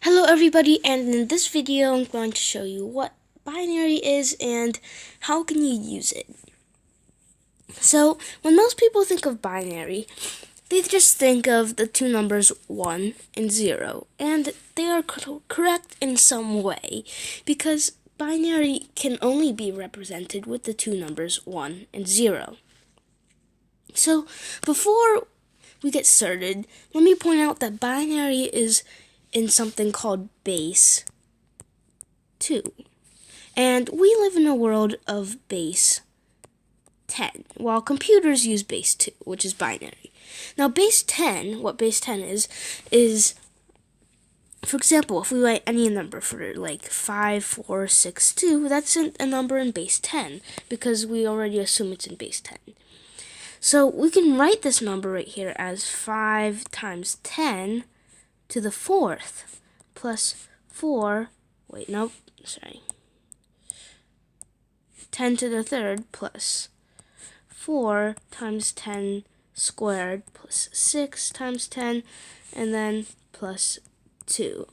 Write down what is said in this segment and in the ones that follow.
Hello everybody, and in this video I'm going to show you what binary is and how can you use it. So when most people think of binary, they just think of the two numbers 1 and 0, and they are correct in some way because binary can only be represented with the two numbers 1 and 0. So before we get started, let me point out that binary is in something called base 2. And we live in a world of base 10, while computers use base 2, which is binary. Now base 10, what base 10 is, for example, if we write any number for like 5, 4, 6, 2, that's a number in base 10, because we already assume it's in base 10. So we can write this number right here as 5 times 10 to the 4th plus 10 to the 3rd plus 4 times 10 squared plus 6 times 10 and then plus 2.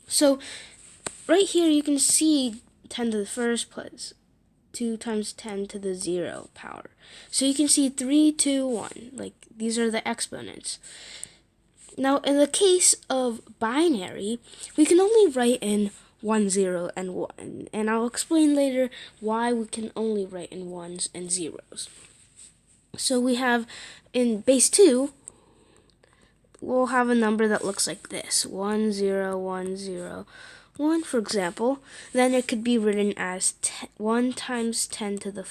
So right here you can see 10 to the 1st plus 2 times 10 to the 0 power. So you can see 3, 2, 1. Like, these are the exponents. Now, in the case of binary, we can only write in 1, 0, and 1. And I'll explain later why we can only write in 1s and 0s. So we have, in base 2, we'll have a number that looks like this. 1, 0, 1, 0, 1, for example. Then it could be written as 1 times 10 to the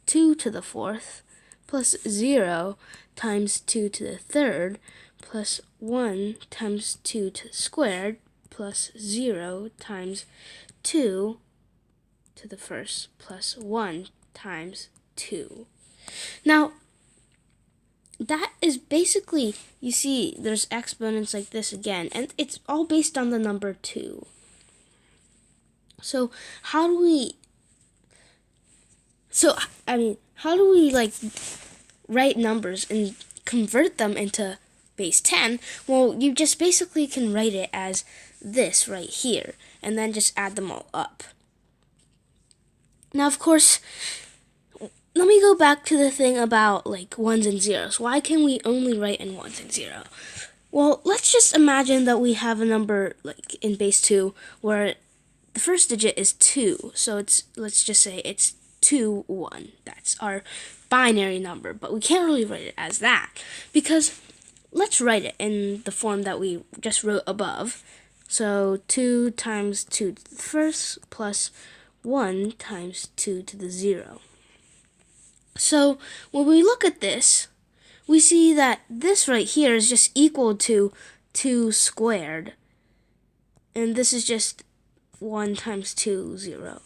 2 to the 4th plus 0 times 2 to the 3rd plus 1 times 2 to the squared plus 0 times 2 to the 1st plus 1 times 2. Now, that is basically, you see, there's exponents like this again, and it's all based on the number 2. So how do we write numbers and convert them into base 10? Well, you just basically can write it as this right here, and then just add them all up. Now, of course, let me go back to the thing about like 1s and 0s. Why can we only write in 1s and 0? Well, let's just imagine that we have a number like in base 2 where the first digit is 2. So let's just say it's 2, 1. That's our binary number, but we can't really write it as that because let's write it in the form that we just wrote above. So 2 times 2 to the 1st plus 1 times 2 to the 0. So when we look at this, we see that this right here is just equal to 2 squared. And this is just 1 times 2, 0.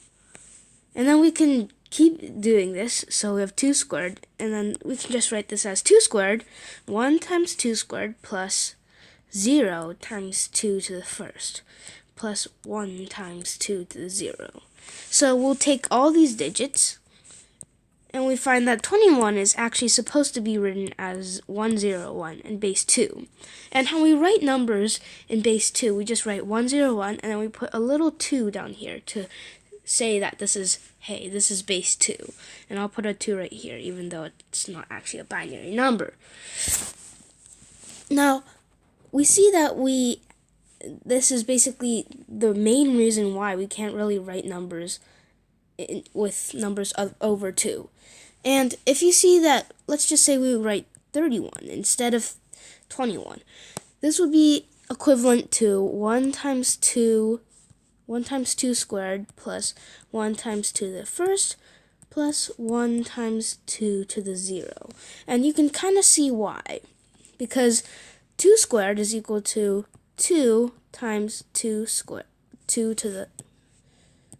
And then we can keep doing this. So we have 2 squared. And then we can just write this as 2 squared. 1 times 2 squared plus 0 times 2 to the 1st plus 1 times 2 to the 0. So we'll take all these digits, and we find that 21 is actually supposed to be written as 101 in base 2. And how we write numbers in base 2, we just write 101, and then we put a little 2 down here to say that this is base 2. And I'll put a 2 right here, even though it's not actually a binary number. Now, we see that this is basically the main reason why we can't really write numbers with numbers over 2. And if you see that, let's just say we write 31 instead of 21. This would be equivalent to 1 times 2 squared plus 1 times 2 to the 1st plus 1 times 2 to the 0. And you can kind of see why. Because 2 squared is equal to 2 times 2 squared, 2 to the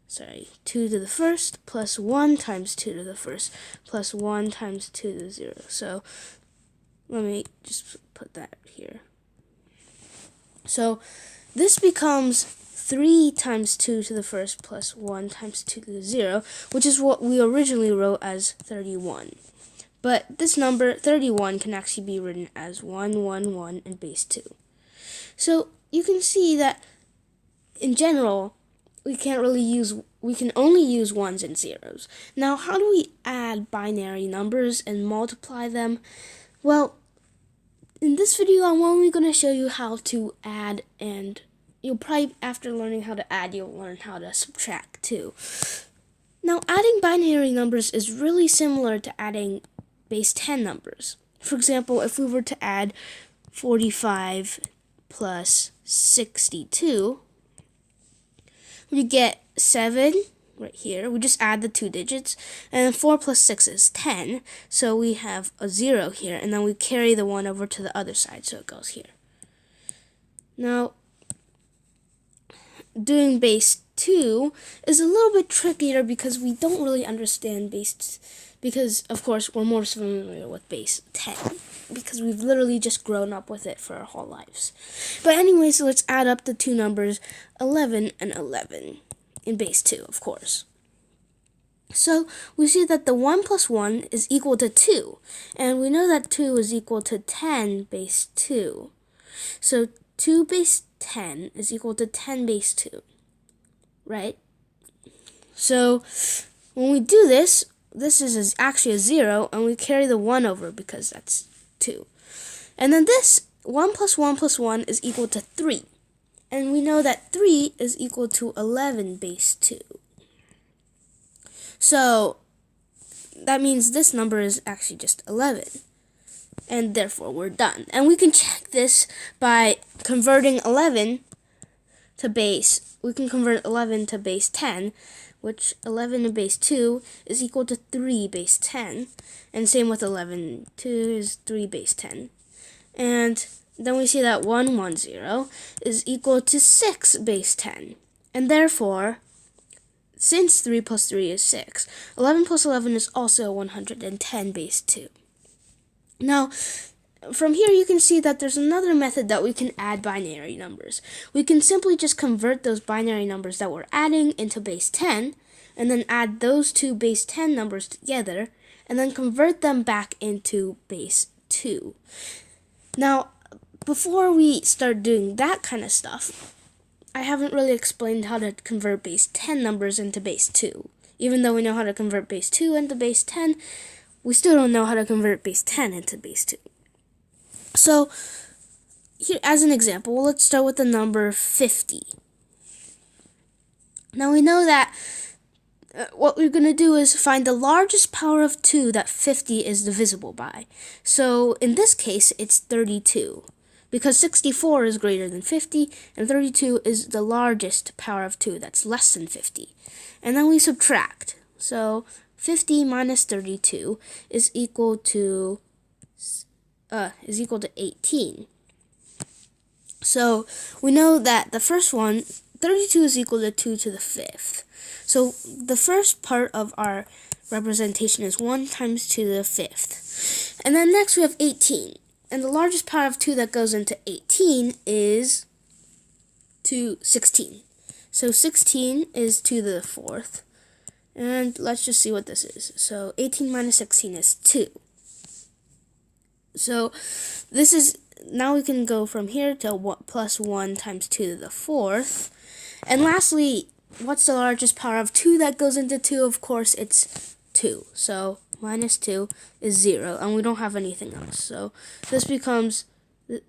1st plus 1 times 2 to the 1st plus 1 times 2 to the 0. So let me just put that here. So this becomes 3 times 2 to the 1st plus 1 times 2 to the 0, which is what we originally wrote as 31. But this number, 31, can actually be written as 111 in base 2. So you can see that in general, we can only use ones and zeros. Now, how do we add binary numbers and multiply them? Well, in this video, I'm only going to show you how to add, and you'll probably, after learning how to add, you'll learn how to subtract too. Now, adding binary numbers is really similar to adding base 10 numbers. For example, if we were to add 45 plus 62, we get 7 right here. We just add the 2 digits, and then 4 plus 6 is 10, so we have a 0 here, and then we carry the 1 over to the other side, so it goes here. Now, doing base 2 is a little bit trickier because we don't really understand because of course we're more familiar with base 10 because we've literally just grown up with it for our whole lives. But anyway, so let's add up the two numbers 11 and 11 in base 2, of course. So we see that the 1 plus 1 is equal to 2, and we know that 2 is equal to 10 base 2. So 2 base 10 is equal to 10 base 2, right? So when we do this, this is actually a 0, and we carry the 1 over because that's 2. And then this 1 plus 1 plus 1 is equal to 3. And we know that 3 is equal to 11 base 2. So that means this number is actually just 11. And therefore we're done. And we can check this by converting 11 to base. We can convert 11 to base 10, which 11 to base 2 is equal to 3 base 10. And same with 11. 2 is 3 base 10. And then we see that 110 is equal to 6 base 10. And therefore, since 3 plus 3 is 6, 11 plus 11 is also 110 base 2. Now, from here you can see that there's another method that we can add binary numbers. We can simply just convert those binary numbers that we're adding into base 10, and then add those two base 10 numbers together, and then convert them back into base 2. Now, before we start doing that kind of stuff, I haven't really explained how to convert base 10 numbers into base 2. Even though we know how to convert base 2 into base 10, we still don't know how to convert base 10 into base 2. So, here as an example, let's start with the number 50. Now we know that what we're going to do is find the largest power of 2 that 50 is divisible by. So in this case, it's 32. Because 64 is greater than 50, and 32 is the largest power of 2 that's less than 50. And then we subtract. So 50 minus 32 is equal to 18. So we know that the first one, 32 is equal to 2 to the 5th. So the first part of our representation is 1 times 2 to the 5th. And then next we have 18. And the largest power of 2 that goes into 18 is 16. So 16 is 2 to the 4th. And let's just see what this is. So 18 minus 16 is 2. So this is, now we can go from here to plus 1 times 2 to the 4th. And lastly, what's the largest power of 2 that goes into 2? Of course, it's 2. So minus 2 is 0, and we don't have anything else. So this becomes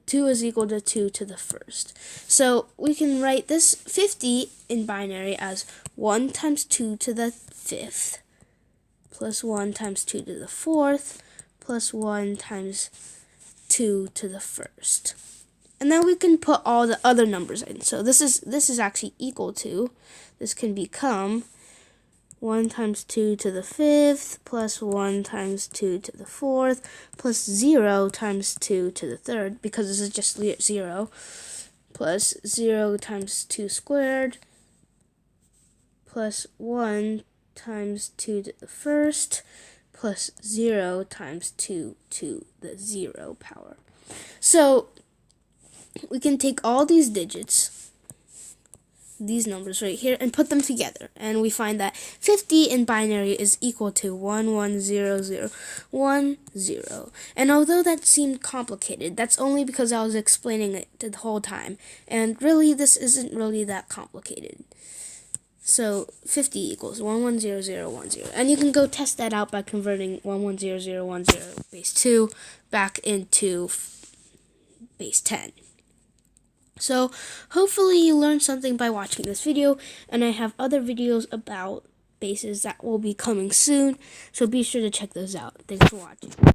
2 is equal to 2 to the 1st. So we can write this 50 in binary as 1 times 2 to the 5th plus 1 times 2 to the 4th plus 1 times 2 to the 1st. And then we can put all the other numbers in. So this is actually equal to, this can become 1 times 2 to the 5th plus 1 times 2 to the 4th plus 0 times 2 to the 3rd, because this is just 0, plus 0 times 2 squared plus 1 times 2 to the 1st plus 0 times 2 to the 0 power. So we can take all these digits these numbers right here and put them together, and we find that 50 in binary is equal to 110010. And although that seemed complicated, that's only because I was explaining it the whole time, and really this isn't really that complicated. So 50 equals 110010, and you can go test that out by converting 110010 base 2 back into base 10. So hopefully you learned something by watching this video, and I have other videos about bases that will be coming soon, so be sure to check those out. Thanks for watching.